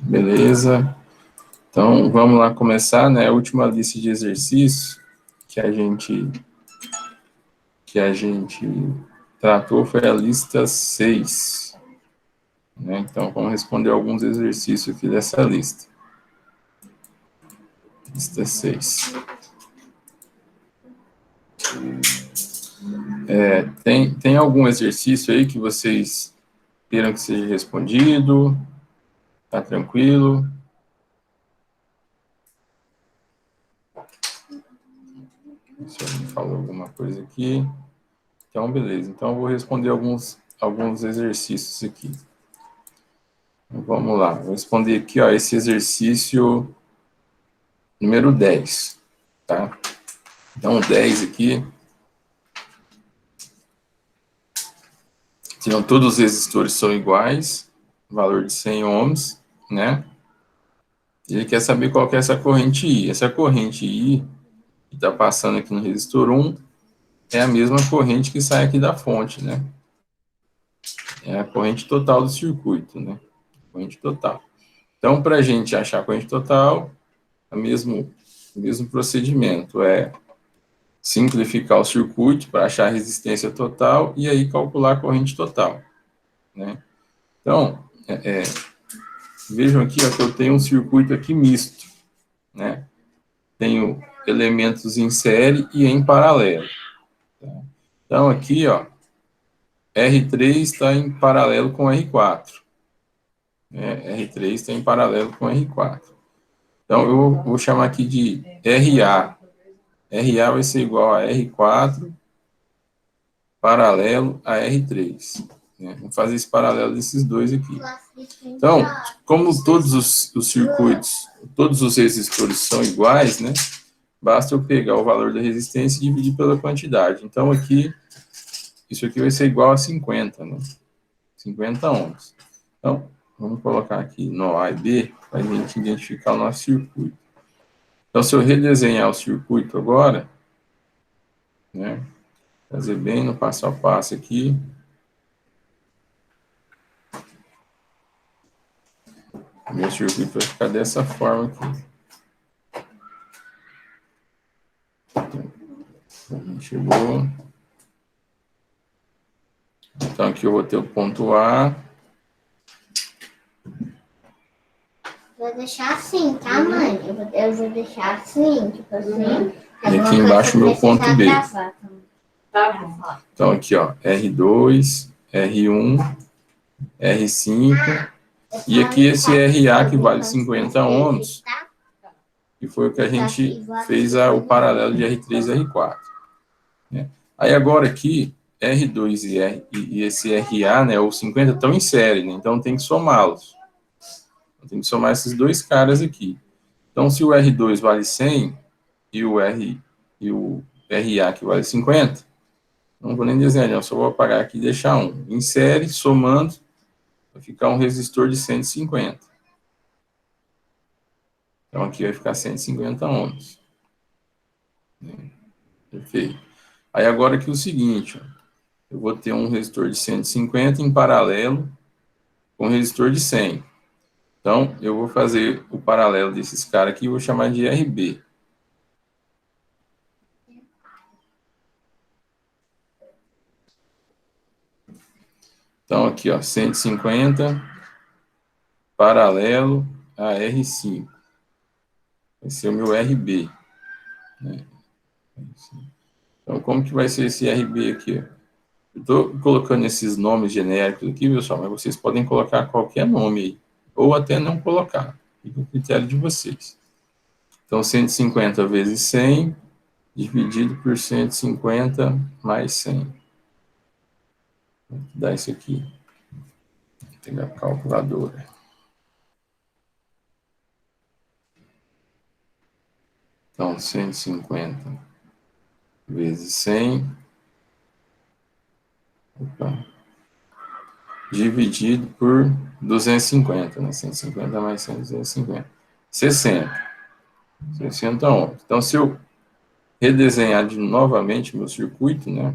Beleza. Então, vamos lá começar, né? A última lista de exercícios que a gente tratou foi a lista 6. Né? Então, vamos responder alguns exercícios aqui dessa lista. Lista 6. Tem algum exercício aí que vocês queiram que seja respondido? Tá tranquilo? Se alguém falou alguma coisa aqui. Então, beleza. Então, eu vou responder alguns exercícios aqui. Então, vamos lá. Vou responder aqui, ó, esse exercício número 10. Tá? Então, 10 aqui. Então, todos os resistores são iguais. Valor de 100 ohms, né? E ele quer saber qual que é essa corrente I. Essa corrente I que está passando aqui no resistor 1 é a mesma corrente que sai aqui da fonte, né? É a corrente total do circuito, né? Corrente total. Então, para a gente achar a corrente total, o mesmo procedimento é simplificar o circuito para achar a resistência total e aí calcular a corrente total, né? Então, vejam aqui ó, que eu tenho um circuito aqui misto, né? Tenho elementos em série e em paralelo. Tá? Então, aqui, ó, R3 está em paralelo com R4. Né? R3 está em paralelo com R4. Então, eu vou chamar aqui de RA. RA vai ser igual a R4 paralelo a R3. Né? Vamos fazer esse paralelo desses dois aqui. Então, como todos os circuitos, todos os resistores são iguais, né? Basta eu pegar o valor da resistência e dividir pela quantidade. Então, aqui, isso aqui vai ser igual a 50, né? 50 ohms. Então, vamos colocar aqui no A e B, para a gente identificar o nosso circuito. Então, se eu redesenhar o circuito agora, né? Fazer bem no passo a passo aqui. O meu circuito vai ficar dessa forma aqui. Chegou. Então, aqui eu vou ter o ponto A. Vou deixar assim, tá, mãe? Eu vou deixar assim, tipo assim. E aqui embaixo o meu ponto B. Tá bom. Então, aqui, ó, R2, R1, R5. E aqui esse RA que vale 50 ohms, que foi o que a gente fez o paralelo de R3 e R4. Né? Aí agora aqui, R2 e esse RA, né, ou 50, estão em série, né? Então tem que somá-los. Tem que somar esses dois caras aqui. Então, se o R2 vale 100 e o RA que vale 50, não vou nem desenhar, não, só vou apagar aqui e deixar um. Em série, somando, vai ficar um resistor de 150. Então, aqui vai ficar 150 ohms. Perfeito. Aí, agora aqui o seguinte, ó, eu vou ter um resistor de 150 em paralelo com um resistor de 100. Então, eu vou fazer o paralelo desses caras aqui e vou chamar de RB. Então, aqui, ó, 150 paralelo a R5. Vai ser o meu RB. Né? Então, como que vai ser esse RB aqui? Eu estou colocando esses nomes genéricos aqui, pessoal, mas vocês podem colocar qualquer nome aí, ou até não colocar. Fica o critério de vocês. Então, 150 vezes 100, dividido por 150 mais 100. Vou dar isso aqui. Vou pegar a calculadora. Então, 150 vezes 100. Opa, dividido por 250, né? 150 mais 100, 250. 60 ohms. Então, se eu redesenhar novamente meu circuito, né?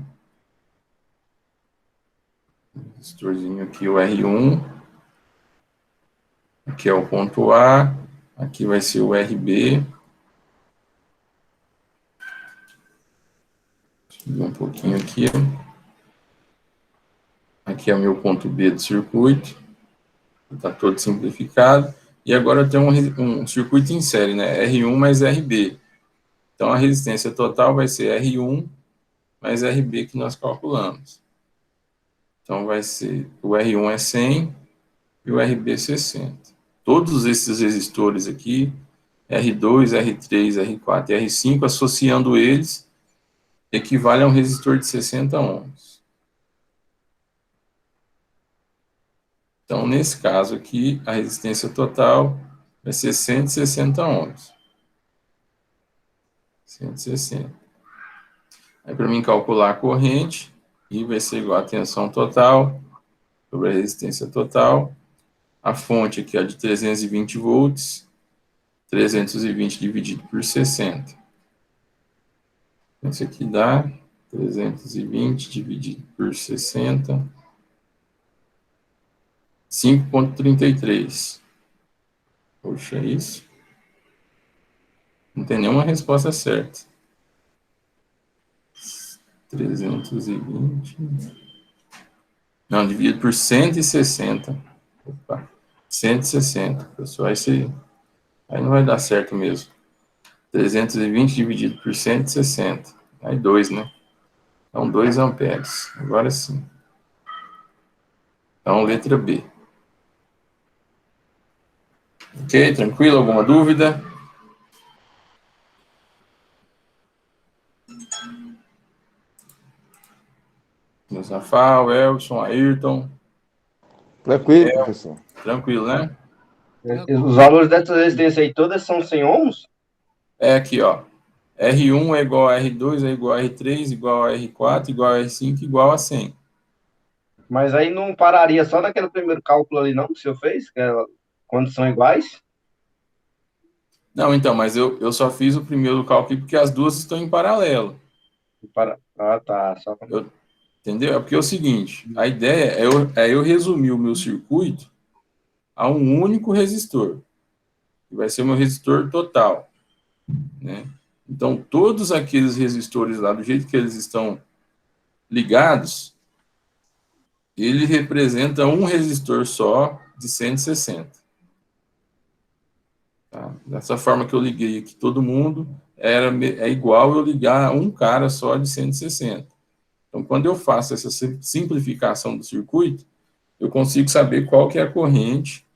Resistorzinho aqui, o R1, Aqui é o ponto A, aqui vai ser o RB. Subir um pouquinho aqui. Aqui é o meu ponto B do circuito. Está todo simplificado. E agora eu tenho um circuito em série, né? R1 mais RB. Então, a resistência total vai ser R1 mais RB que nós calculamos. Então, vai ser, o R1 é 100 e o RB é 60. Todos esses resistores aqui, R2, R3, R4 e R5, associando eles, equivale a um resistor de 60 ohms. Então, nesse caso aqui, a resistência total vai ser 160 ohms. 160. Aí, para mim calcular a corrente, I vai ser igual a tensão total sobre a resistência total. A fonte aqui é de 320 volts, 320 dividido por 60. Isso aqui dá 320 dividido por 60, 5,33. Poxa, é isso? Não tem nenhuma resposta certa. 320. Não, dividido por 160. Opa, 160. Pessoal, aí não vai dar certo mesmo. 320 dividido por 160. Aí 2, né? Então, 2 amperes. Agora sim. Então, letra B. Ok, tranquilo? Alguma dúvida? Josafá, Elson, Ayrton. Tranquilo, professor. Tranquilo, né? Os valores dessas resistências aí todas são 100 ohms? É aqui, ó. R1 é igual a R2, é igual a R3, igual a R4, igual a R5, igual a 100. Mas aí não pararia só naquele primeiro cálculo ali, não, que o senhor fez? Que é quando são iguais? Não, então, mas eu só fiz o primeiro cálculo porque as duas estão em paralelo. Ah, tá. Só... Entendeu? É porque é o seguinte, a ideia é eu resumir o meu circuito a um único resistor, que vai ser o meu resistor total, né? Então, todos aqueles resistores lá, do jeito que eles estão ligados, ele representa um resistor só de 160. Tá? Dessa forma que eu liguei aqui todo mundo, é igual eu ligar um cara só de 160. Então, quando eu faço essa simplificação do circuito, eu consigo saber qual que é a corrente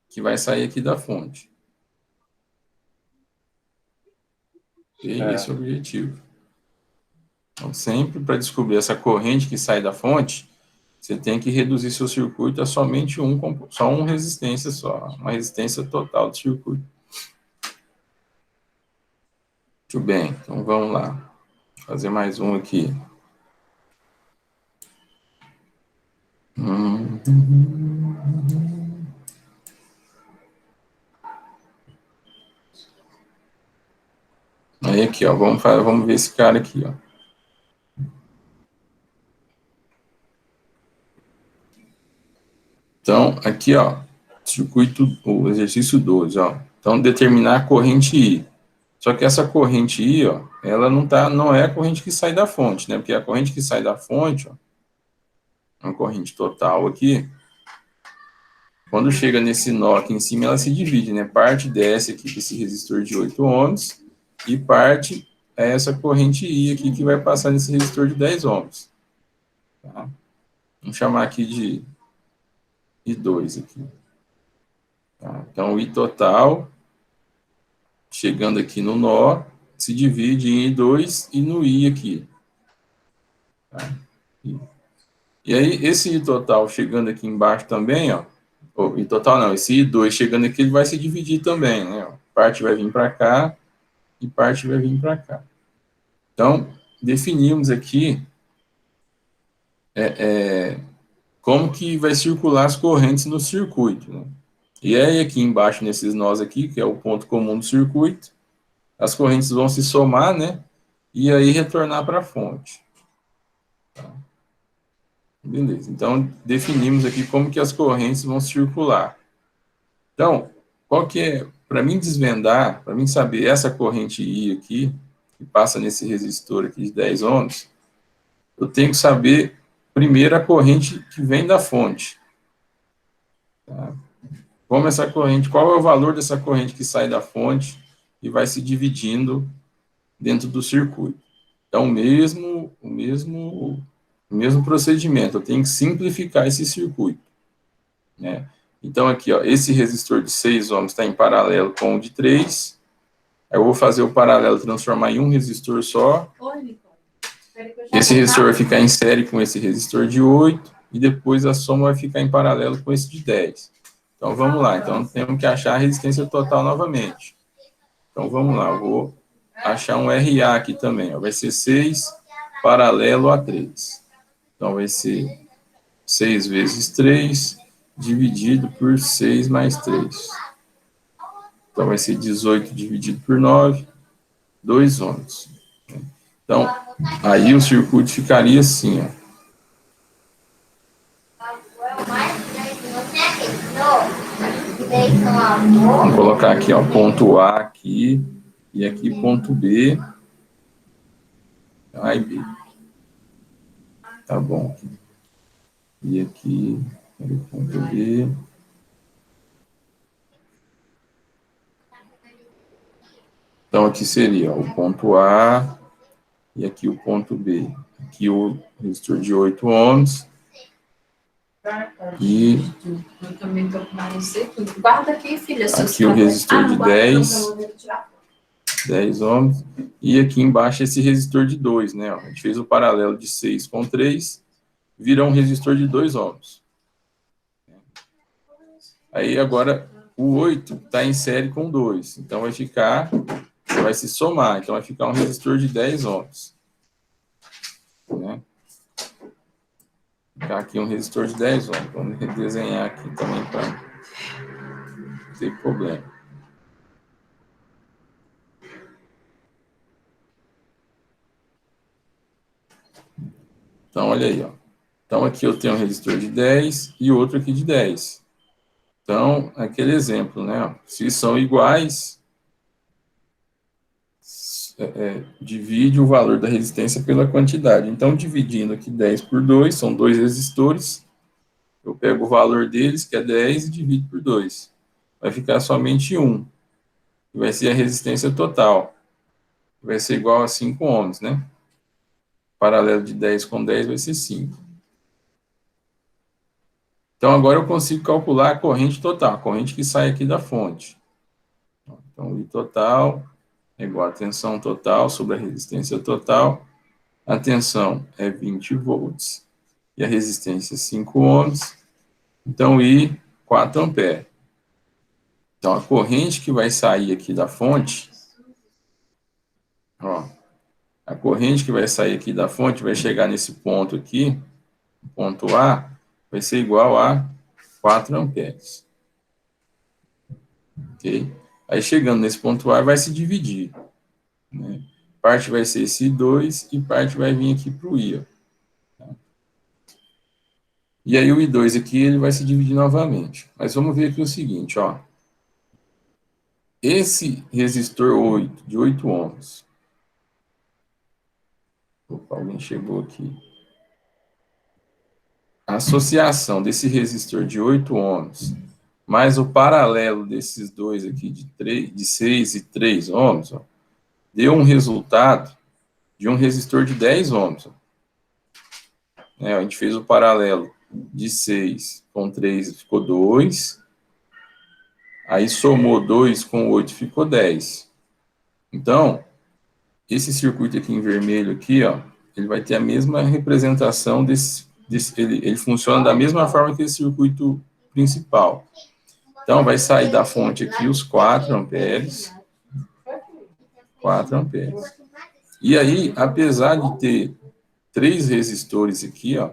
que vai sair aqui da fonte. E esse é o objetivo. Então, sempre para descobrir essa corrente que sai da fonte, você tem que reduzir seu circuito a somente só uma resistência só, uma resistência total do circuito. Muito bem, então vamos lá. Vou fazer mais um aqui. Aí aqui, ó, vamos ver esse cara aqui, ó. Então, aqui, ó, circuito, o exercício 12, ó. Então, determinar a corrente I. Só que essa corrente I, ó, ela não é a corrente que sai da fonte, né? Porque a corrente que sai da fonte, ó, uma corrente total aqui, quando chega nesse nó aqui em cima, ela se divide, né? Parte desce aqui com esse resistor de 8 ohms e parte é essa corrente I aqui que vai passar nesse resistor de 10 ohms. Tá? Vamos chamar aqui de I2 aqui. Tá? Então, o I total, chegando aqui no nó, se divide em I2 e no I aqui. Tá? E aí, esse I total chegando aqui embaixo também, ó, I total não, esse I2 chegando aqui, ele vai se dividir também, né? Parte vai vir para cá e parte vai vir para cá. Então, definimos aqui como que vai circular as correntes no circuito, né? E aí, aqui embaixo, nesses nós aqui, que é o ponto comum do circuito, as correntes vão se somar, né? E aí retornar para a fonte. Tá? Beleza. Então, definimos aqui como que as correntes vão circular. Então, qual que é, para mim desvendar, para mim saber essa corrente I aqui, que passa nesse resistor aqui de 10 ohms, eu tenho que saber primeiro a corrente que vem da fonte. Tá? Como essa corrente, qual é o valor dessa corrente que sai da fonte e vai se dividindo dentro do circuito. Então, o mesmo procedimento, eu tenho que simplificar esse circuito, né? Então, aqui, ó, esse resistor de 6 ohms está em paralelo com o de 3, aí eu vou fazer o paralelo, transformar em um resistor só. Esse resistor vai ficar em série com esse resistor de 8, e depois a soma vai ficar em paralelo com esse de 10. Então, vamos lá. Então, temos que achar a resistência total novamente. Então, vamos lá. Eu vou achar um RA aqui também. Ó. Vai ser 6 paralelo a 3. Então, vai ser 6 vezes 3 dividido por 6 mais 3. Então, vai ser 18 dividido por 9, 2 ohms. Então, aí o circuito ficaria assim, ó. Vamos colocar aqui, ó, ponto A aqui, e aqui ponto B, A e B. Tá bom. E aqui, ponto B. Então, aqui seria, ó, o ponto A, e aqui o ponto B. Aqui o resistor de 8 ohms. E eu também estou com mais aqui. Guarda aqui, filha. Aqui o resistor de 10 ohms. E aqui embaixo esse resistor de 2, né? A gente fez o paralelo de 6 com 3, vira um resistor de 2 ohms. Aí agora o 8 está em série com 2. Então vai se somar. Então vai ficar um resistor de 10 ohms. Né? Ficar aqui um resistor de 10 ohms. Vamos redesenhar aqui também para não ter problema. Então, olha aí, ó. Então, aqui eu tenho um resistor de 10 e outro aqui de 10. Então, aquele exemplo, né? Se são iguais, divide o valor da resistência pela quantidade. Então, dividindo aqui 10 por 2, são dois resistores. Eu pego o valor deles, que é 10, e divido por 2. Vai ficar somente 1. Vai ser a resistência total. Vai ser igual a 5 ohms, né? Paralelo de 10 com 10 vai ser 5. Então, agora eu consigo calcular a corrente total, a corrente que sai aqui da fonte. Então, o I total é igual a tensão total sobre a resistência total. A tensão é 20 volts e a resistência é 5 ohms. Então, I, 4 amperes. Então, a corrente que vai sair aqui da fonte, ó, a corrente que vai sair aqui da fonte vai chegar nesse ponto aqui, ponto A, vai ser igual a 4 amperes. Ok? Aí, chegando nesse ponto A, vai se dividir. Né? Parte vai ser esse I2 e parte vai vir aqui para o I. Ó. E aí, o I2 aqui, ele vai se dividir novamente. Mas vamos ver aqui o seguinte, ó. Esse resistor 8, de 8 ohms. Opa, alguém chegou aqui. A associação desse resistor de 8 ohms mais o paralelo desses dois aqui de 6 e 3 ohms, ó, deu um resultado de um resistor de 10 ohms. Ó. A gente fez o paralelo de 6 com 3, ficou 2. Aí somou 2 com 8, ficou 10. Então, esse circuito aqui em vermelho, aqui, ó, ele vai ter a mesma representação ele funciona da mesma forma que esse circuito principal. Então, vai sair da fonte aqui os 4 amperes. 4 amperes. E aí, apesar de ter 3 resistores aqui, ó,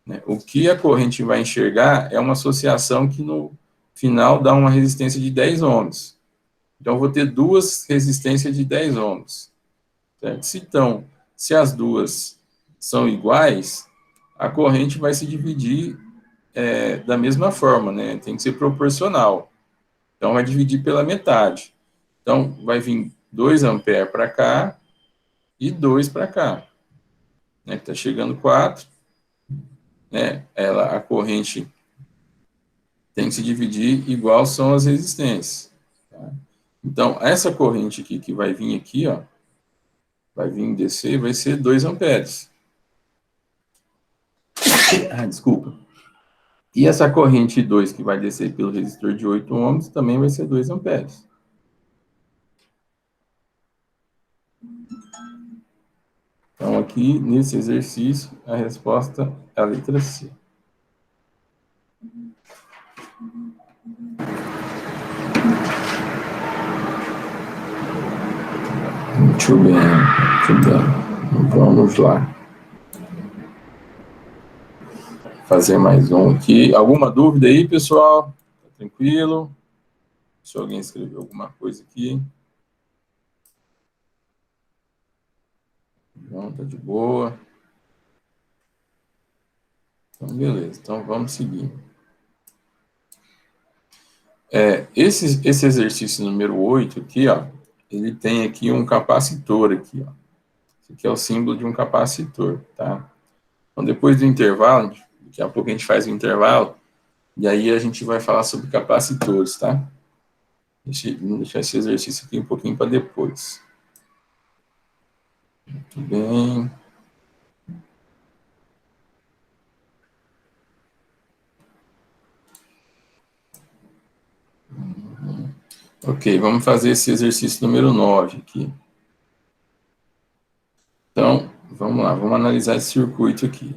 né, o que a corrente vai enxergar é uma associação que no final dá uma resistência de 10 ohms. Então, eu vou ter duas resistências de 10 ohms. Certo? Se as duas são iguais, a corrente vai se dividir da mesma forma, né? Tem que ser proporcional. Então, vai dividir pela metade. Então, vai vir 2 amperes para cá e 2 para cá. Né? Está chegando 4. Né? A corrente tem que se dividir igual são as resistências. Tá? Então, essa corrente aqui que vai vir aqui, ó, vai vir descer, vai ser 2 amperes. Desculpa. E essa corrente 2 que vai descer pelo resistor de 8 ohms também vai ser 2 amperes. Então, aqui, nesse exercício, a resposta é a letra C. Muito bem, muito bem. Vamos lá. Fazer mais um aqui. Alguma dúvida aí, pessoal? Tá tranquilo? Se alguém escreveu alguma coisa aqui. Não, tá de boa. Então, beleza. Então, vamos seguir. Esse exercício número 8 aqui, ó, ele tem aqui um capacitor aqui, ó. Esse aqui é o símbolo de um capacitor, tá? Então, depois do intervalo, daqui a pouco a gente faz o intervalo, e aí a gente vai falar sobre capacitores, tá? Vamos deixar esse exercício aqui um pouquinho para depois. Muito bem. Ok, vamos fazer esse exercício número 9 aqui. Então, vamos lá, vamos analisar esse circuito aqui.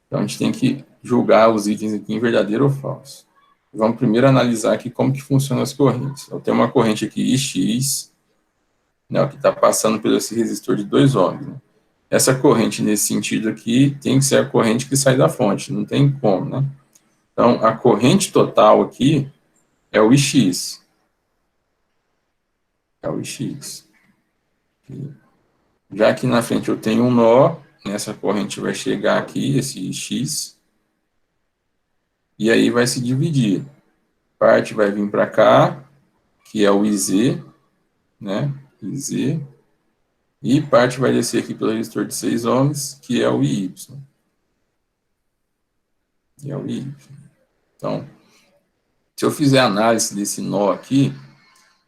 Então, a gente tem que julgar os itens aqui em verdadeiro ou falso. Vamos primeiro analisar aqui como que funcionam as correntes. Eu tenho uma corrente aqui IX, né, que está passando pelo esse resistor de 2 ohms. Né? Essa corrente, nesse sentido aqui, tem que ser a corrente que sai da fonte, não tem como, né? Então, a corrente total aqui é o IX. É o IX. Já aqui na frente eu tenho um nó, essa corrente vai chegar aqui, esse X, e aí vai se dividir. Parte vai vir para cá, que é o IZ, né? IZ. E parte vai descer aqui pelo resistor de 6 ohms, que é o IY. E é o IY. Então, se eu fizer análise desse nó aqui,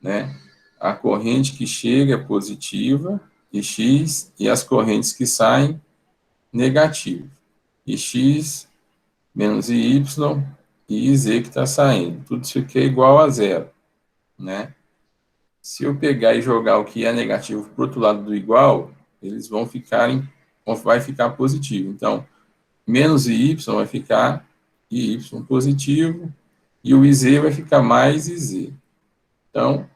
né? A corrente que chega é positiva, e X, e as correntes que saem, negativo. E X menos IY e IZ que está saindo. Tudo isso aqui é igual a zero, né? Se eu pegar e jogar o que é negativo para o outro lado do igual, eles vai ficar positivo. Então, menos IY vai ficar IY positivo, e o IZ vai ficar mais IZ. Então,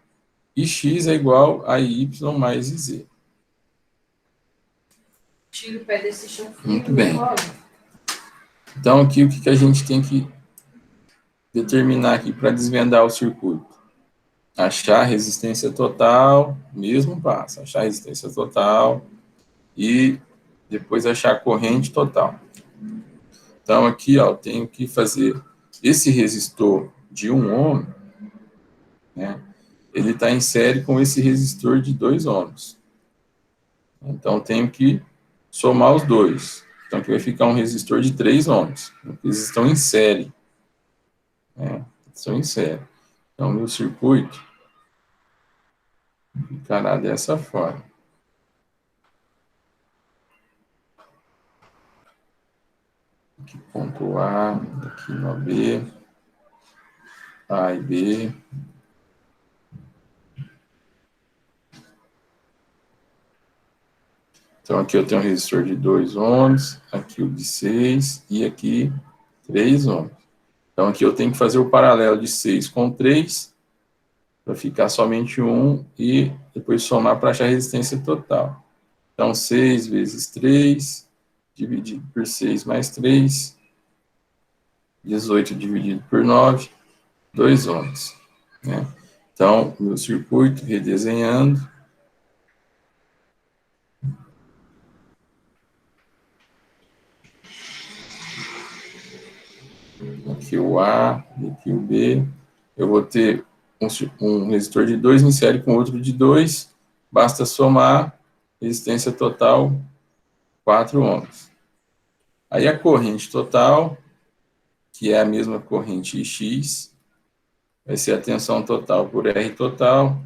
IX é igual a IY mais IZ. Tira o pé desse chão. Muito bem. Então, aqui o que a gente tem que determinar aqui para desvendar o circuito? Achar a resistência total, mesmo passo, achar a resistência total e depois achar a corrente total. Então, aqui, ó, eu tenho que fazer esse resistor de 1 ohm, né, ele está em série com esse resistor de 2 ohms. Então, tenho que somar os dois. Então, aqui vai ficar um resistor de 3 ohms. Eles estão em série. Né? Estão em série. Então, meu circuito ficará dessa forma. Aqui ponto A, aqui no B, A e B. Então, aqui eu tenho um resistor de 2 ohms, aqui o de 6 e aqui 3 ohms. Então, aqui eu tenho que fazer o paralelo de 6 com 3, para ficar somente 1, e depois somar para achar a resistência total. Então, 6 vezes 3, dividido por 6 mais 3, 18 dividido por 9, 2 ohms. Né? Então, meu circuito, redesenhando. Aqui o A, aqui o B. Eu vou ter um resistor de 2 em série com outro de 2, basta somar, resistência total, 4 ohms. Aí a corrente total, que é a mesma corrente X, vai ser a tensão total por R total.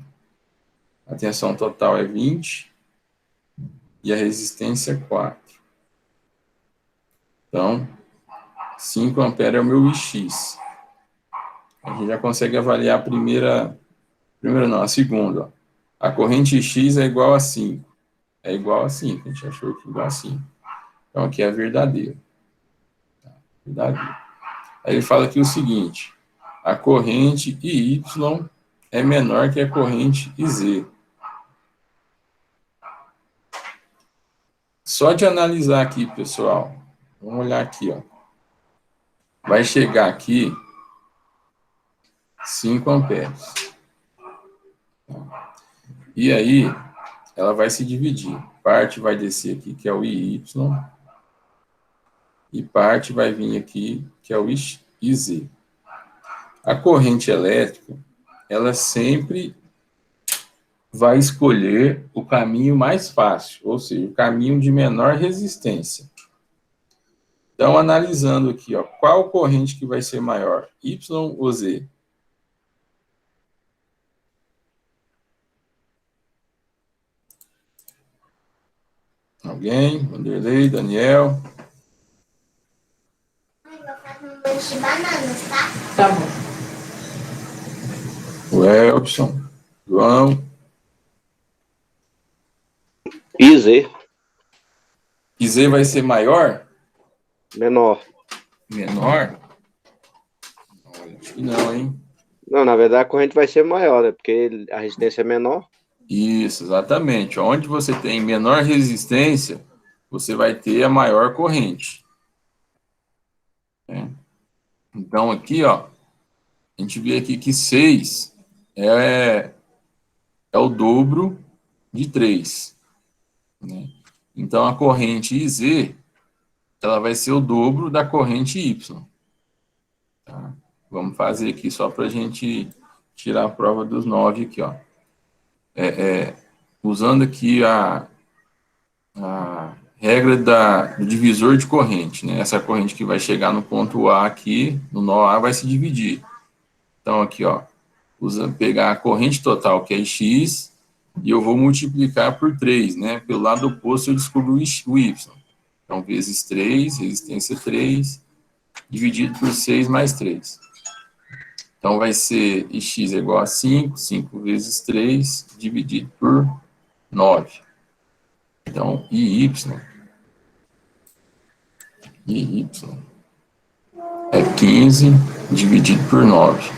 A tensão total é 20 e a resistência é 4. Então, 5 amperes é o meu Ix. A gente já consegue avaliar a segunda. Ó. A corrente X é igual a 5. É igual a 5, a gente achou que é igual a 5. Então, aqui é verdadeiro. Verdadeiro. Aí ele fala aqui o seguinte, a corrente IY é menor que a corrente IZ. Só de analisar aqui, pessoal, vamos olhar aqui, ó. Vai chegar aqui 5 amperes. E aí, ela vai se dividir. Parte vai descer aqui, que é o IY, e parte vai vir aqui, que é o IZ. A corrente elétrica, ela sempre vai escolher o caminho mais fácil, ou seja, o caminho de menor resistência. Então, analisando aqui, ó, qual corrente que vai ser maior, Y ou Z? Alguém? Vanderlei, Daniel? Ai, vou fazer um lanche de bananas, tá? Tá bom. O Elson, João, IZ, IZ vai ser maior? menor. Menor? Olha, acho que não, hein? Não, na verdade a corrente vai ser maior, né? Porque a resistência é menor. Isso, exatamente. Onde você tem menor resistência, você vai ter a maior corrente. Então, aqui, ó, a gente vê aqui que 6 é o dobro de 3. Né? Então, a corrente IZ, ela vai ser o dobro da corrente Y. Tá? Vamos fazer aqui só para a gente tirar a prova dos 9 aqui, ó. Usando aqui a regra do divisor de corrente, né? Essa corrente que vai chegar no ponto A aqui, no nó A, vai se dividir. Então, aqui, ó, pegar a corrente total, que é X, e eu vou multiplicar por 3, né? Pelo lado oposto, eu descubro o Y. Então, vezes 3, resistência 3, dividido por 6 mais 3. Então, vai ser X é igual a 5, 5 vezes 3, dividido por 9. Então, IY é 15 dividido por 9.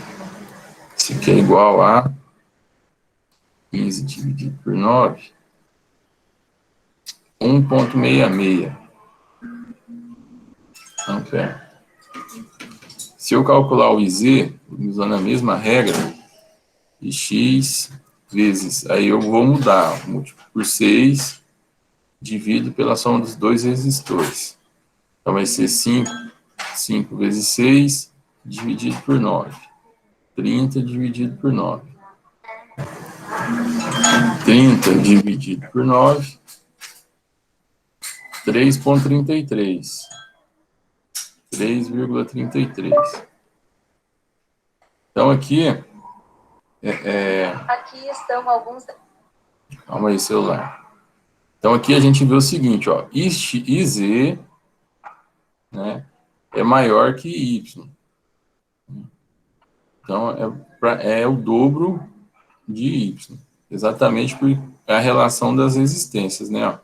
Isso aqui é igual a 15 dividido por 9, 1,66 ampere. Se eu calcular o IZ, usando a mesma regra, de X vezes, aí eu vou mudar, múltiplo por 6, divido pela soma dos dois resistores. Então, vai ser 5 vezes 6, dividido por 9. 30 dividido por 9. 30 dividido por 9, 3,33. 3,33. Então, aqui... Aqui estão alguns... Calma aí, celular. Então, aqui a gente vê o seguinte, ó. IZ, né, é maior que Y. Então, é o dobro de Y. Exatamente por a relação das resistências, né? Ó.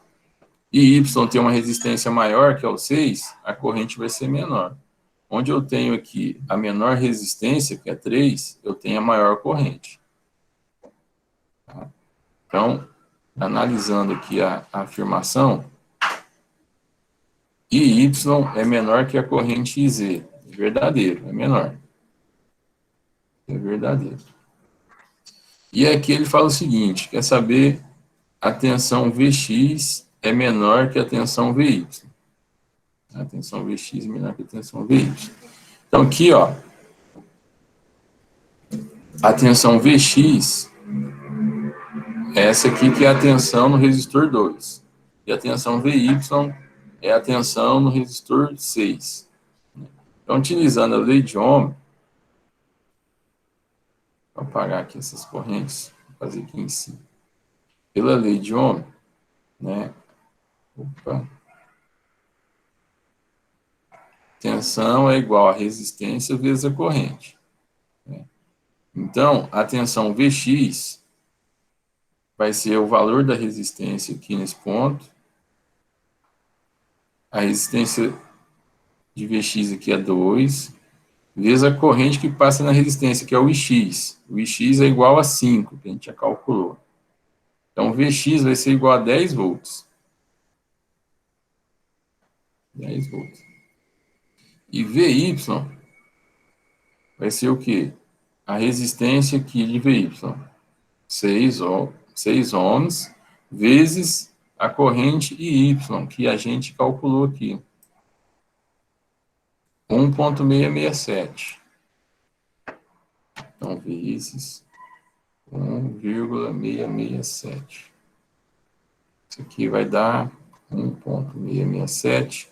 E Y tem uma resistência maior, que é o 6, a corrente vai ser menor. Onde eu tenho aqui a menor resistência, que é 3, eu tenho a maior corrente. Tá? Então, analisando aqui a afirmação, IY é menor que a corrente IZ. É verdadeiro, é menor. É verdadeiro. E aqui ele fala o seguinte, quer saber a tensão Vx é menor que a tensão Vy. A tensão Vx é menor que a tensão Vy. Então aqui, ó, A tensão Vx é essa aqui que é a tensão no resistor 2. E a tensão Vy é a tensão no resistor 6. Então, utilizando a lei de Ohm, vou apagar aqui essas correntes, vou fazer aqui em cima. Pela lei de Ohm, né? Opa. Tensão é igual a resistência vezes a corrente. Né? Então, a tensão Vx vai ser o valor da resistência aqui nesse ponto. A resistência de Vx aqui é 2, vezes a corrente que passa na resistência, que é o Ix. O Ix é igual a 5, que a gente já calculou. Então, Vx vai ser igual a 10 volts. 10 volts. E Vy vai ser o quê? A resistência aqui de Vy. 6 ohms, vezes a corrente Y, que a gente calculou aqui. 1,667. Então, vezes 1,667. Isso aqui vai dar 1,667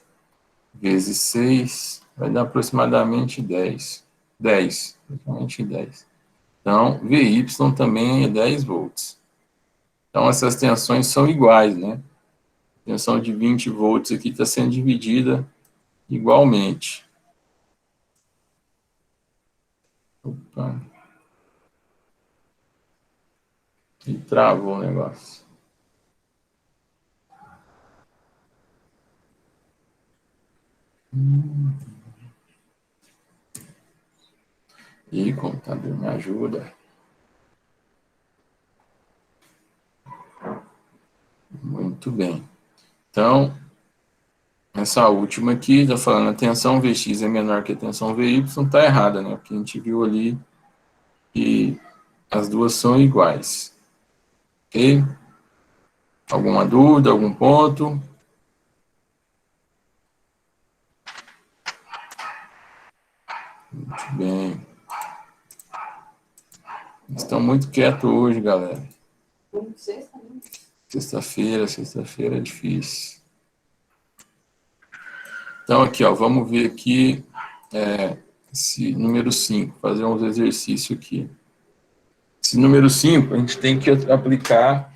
vezes 6, vai dar aproximadamente 10. 10, aproximadamente 10. Então, Vy também é 10 volts. Então, essas tensões são iguais, né? A tensão de 20 volts aqui está sendo dividida igualmente. Opa. E travou o negócio. E computador me ajuda. Muito bem. Então, essa última aqui, está falando a tensão Vx é menor que a tensão Vy, está errada, né? Porque a gente viu ali que as duas são iguais. Ok? Alguma dúvida, algum ponto? Muito bem. Estão muito quietos hoje, galera. Sexta-feira é difícil. Então, aqui, ó, vamos ver aqui esse número 5, fazer uns exercícios aqui. Esse número 5, a gente tem que aplicar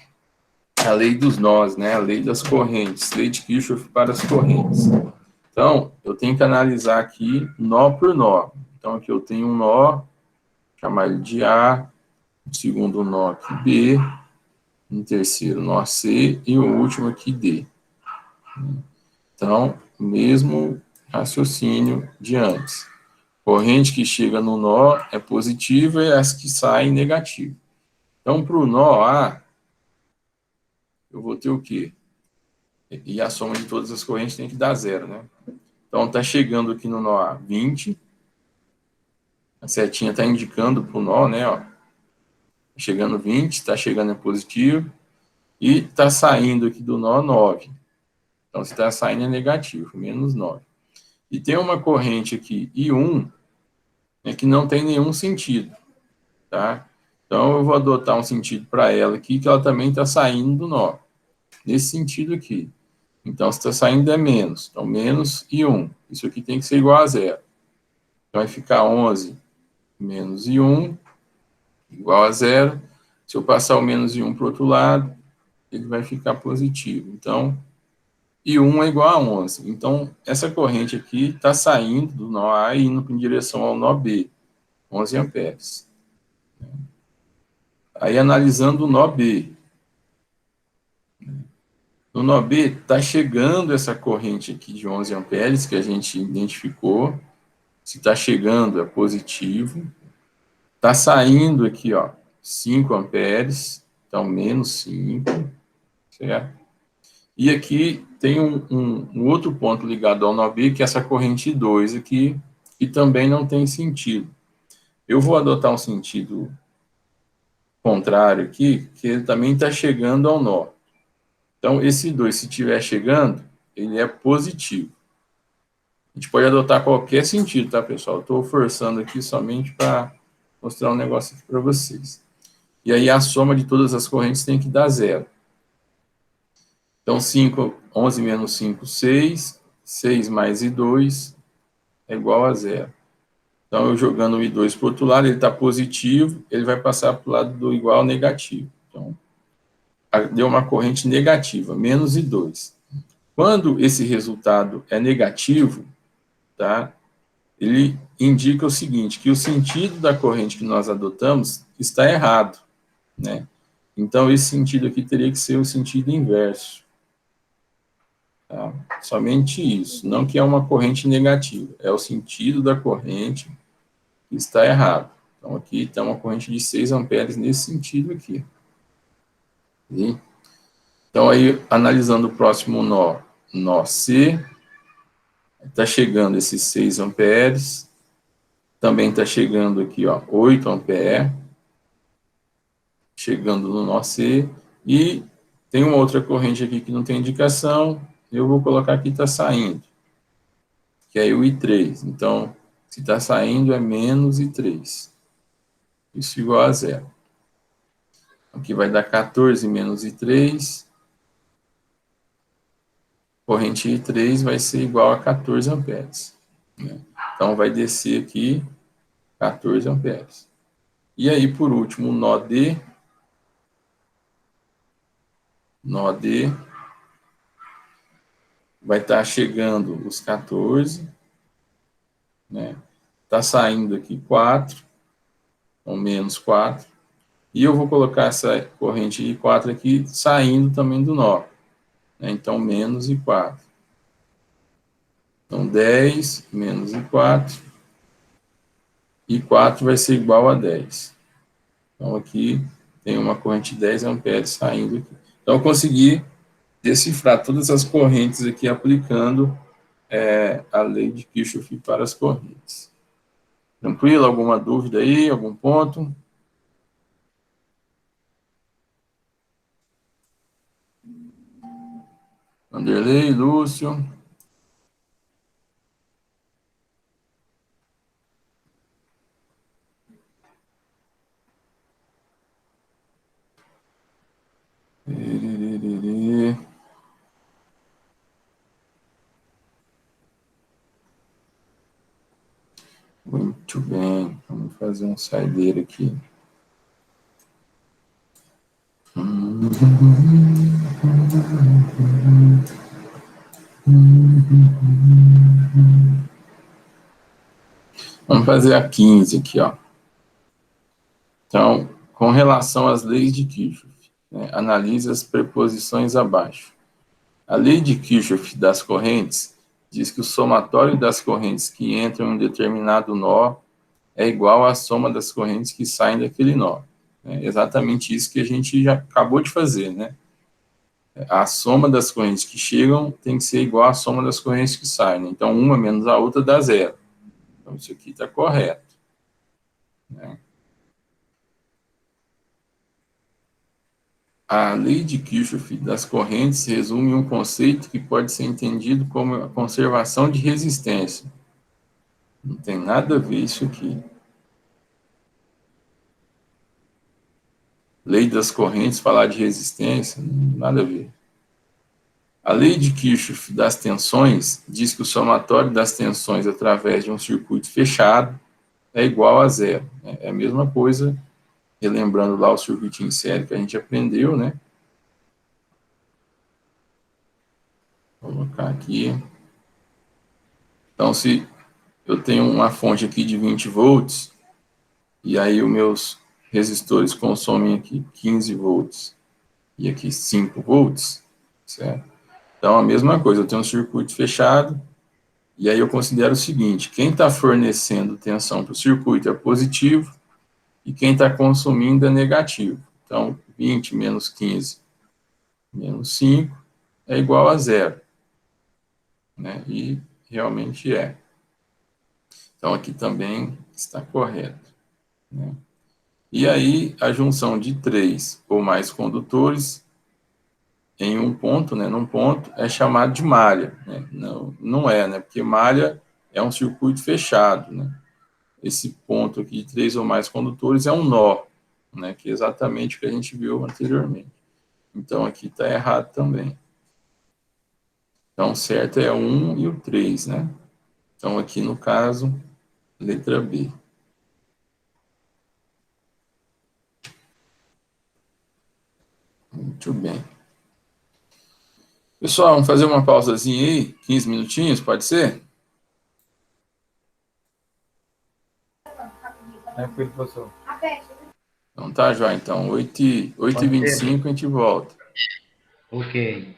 a lei dos nós, né? A lei das correntes, lei de Kirchhoff para as correntes. Então, eu tenho que analisar aqui nó por nó. Então, aqui eu tenho um nó, chamar ele de A, um segundo nó aqui B, um terceiro nó C e o último aqui D. Então, mesmo raciocínio de antes. Corrente que chega no nó é positiva e as que saem negativa. Então, para o nó A, eu vou ter o quê? E a soma de todas as correntes tem que dar 0, né? Então, está chegando aqui no nó A 20. A setinha está indicando para o nó, né? Ó, chegando 20, está chegando em positivo. E está saindo aqui do nó 9. Então, se está saindo é negativo, menos 9. E tem uma corrente aqui, I1, né, que não tem nenhum sentido, tá? Então, eu vou adotar um sentido para ela aqui, que ela também está saindo do nó. Nesse sentido aqui. Então, se está saindo é menos. Então, menos I1. Isso aqui tem que ser igual a 0. Então, vai ficar 11 menos I1 igual a 0. Se eu passar o menos I1 para o outro lado, ele vai ficar positivo. Então, I1 é igual a 11. Então, essa corrente aqui está saindo do nó A e indo em direção ao nó B. 11 amperes. Aí, analisando o nó B. No nó B, está chegando essa corrente aqui de 11 amperes, que a gente identificou. Se está chegando, é positivo. Está saindo aqui, ó, 5 amperes, então menos 5, certo? E aqui tem um outro ponto ligado ao nó B, que é essa corrente 2 aqui, que também não tem sentido. Eu vou adotar um sentido contrário aqui, que ele também está chegando ao nó. Então, esse 2, se estiver chegando, ele é positivo. A gente pode adotar qualquer sentido, tá, pessoal? Estou forçando aqui somente para mostrar um negócio aqui para vocês. E aí a soma de todas as correntes tem que dar 0. Então, 11 menos 5, 6. 6 mais I2 é igual a 0. Então, eu jogando o I2 para o outro lado, ele está positivo, ele vai passar para o lado do igual negativo. Então, deu uma corrente negativa, menos I2. Quando esse resultado é negativo, tá? Ele indica o seguinte, que o sentido da corrente que nós adotamos está errado, né? Então, esse sentido aqui teria que ser o sentido inverso. Tá? Somente isso, não que é uma corrente negativa, é o sentido da corrente que está errado. Então, aqui está uma corrente de 6 amperes nesse sentido aqui. E, então, aí, analisando o próximo nó, nó C, está chegando esses 6 amperes, também está chegando aqui, ó, 8 amperes, chegando no nó C, e tem uma outra corrente aqui que não tem indicação, eu vou colocar aqui está saindo, que é o I3. Então, se está saindo é menos I3. Isso igual a 0. Aqui vai dar 14 menos I3. Corrente I3 vai ser igual a 14 amperes. Né? Então, vai descer aqui 14 amperes. E aí, por último, nó D. Nó D vai estar chegando os 14, né? Está saindo aqui 4, então menos 4, e eu vou colocar essa corrente I4 aqui saindo também do nó, né? Então menos I4. Então 10 menos I4, I4 vai ser igual a 10. Então aqui tem uma corrente de 10 amperes saindo aqui. Então eu consegui decifrar todas as correntes aqui aplicando a lei de Kirchhoff para as correntes. Tranquilo? Alguma dúvida aí? Algum ponto? Vanderlei, Lúcio. Muito bem, vamos fazer um saideiro aqui. Vamos fazer a 15 aqui, ó. Então, com relação às leis de Kirchhoff, né, analise as preposições abaixo. A lei de Kirchhoff das correntes diz que o somatório das correntes que entram em um determinado nó é igual à soma das correntes que saem daquele nó. É exatamente isso que a gente já acabou de fazer, né? A soma das correntes que chegam tem que ser igual à soma das correntes que saem. Né? Então, uma menos a outra dá 0. Então, isso aqui está correto. Né? A lei de Kirchhoff das correntes resume um conceito que pode ser entendido como a conservação de resistência. Não tem nada a ver isso aqui. Lei das correntes, falar de resistência, nada a ver. A lei de Kirchhoff das tensões diz que o somatório das tensões através de um circuito fechado é igual a 0. É a mesma coisa, relembrando lá o circuito em série que a gente aprendeu, né? Vou colocar aqui. Então, se eu tenho uma fonte aqui de 20 volts, e aí os meus resistores consomem aqui 15 volts, e aqui 5 volts, certo? Então, a mesma coisa, eu tenho um circuito fechado, e aí eu considero o seguinte, quem está fornecendo tensão para o circuito é positivo, e quem está consumindo é negativo. Então, 20 menos 15 menos 5 é igual a 0. Né? E realmente é. Então, aqui também está correto. Né? E aí, a junção de 3 ou mais condutores em um ponto, né, num ponto, é chamado de malha. Né? Não é, né? Porque malha é um circuito fechado. Né? esse ponto aqui de 3 ou mais condutores é um nó, né? Que é exatamente o que a gente viu anteriormente. Então, aqui está errado também. Então, o certo é o 1 e o 3, né? Então, aqui no caso, letra B. Muito bem. Pessoal, vamos fazer uma pausazinha aí, 15 minutinhos, pode ser? Tranquilo, professor. Então tá, João. Então, 8h25 a gente volta. Ok.